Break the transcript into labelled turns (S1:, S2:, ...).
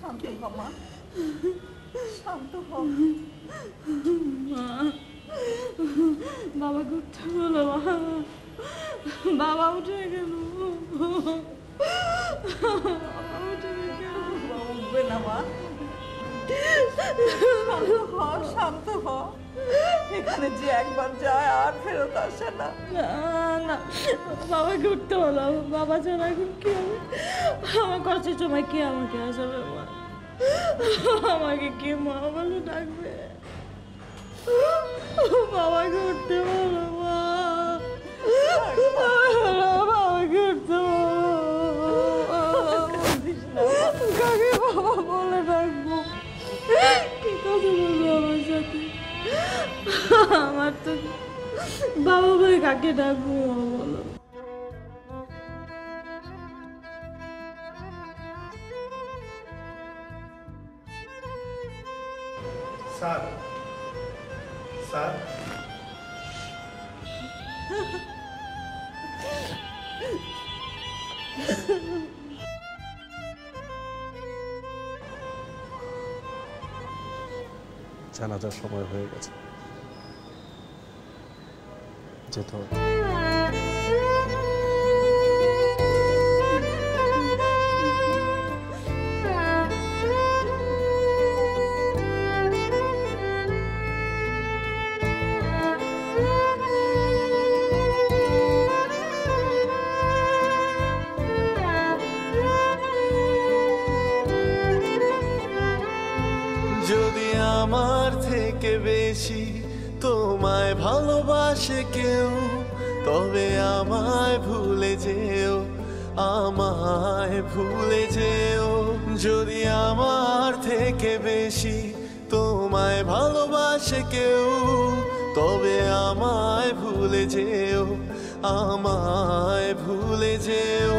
S1: শান্ত হ মা, শান্ত হ।
S2: মা, বাবা ঘুরতে বলো। বাবা উঠে গেল।
S1: বাবা উঠবে না মা, শান্ত হ, শান্ত হ। এখানে যে একবার যায় আর ফেরত আসে না।
S2: না, বাবাকে উঠতে হলো। বাবা ছাড়া এখন কি হবে? আমার কষ্টের সময় কে আমাকে আসাবে? মা, আমাকে কে মা বলে ডাকবে? বাবাকে উঠতে বলো মা, বাবাকে উঠতে বলো। কাকে বাবা বলে ডাকবো? কি কথা বলবো আমার সাথে? আমার তো বাবা বলে কাকে ডাকবো বলো?
S3: স্যার, স্যার,
S4: জানাজার সময় হয়ে গেছে, যেতে হবে।
S5: যদি আমার থেকে বেশি তোমায় ভালোবাসে কেউ, তবে আমায় ভুলে যেও, আমায় ভুলে যেও। যদি আমার থেকে বেশি তোমায় ভালোবাসে কেউ, তবে আমায় ভুলে যেও, আমায় ভুলে যেও।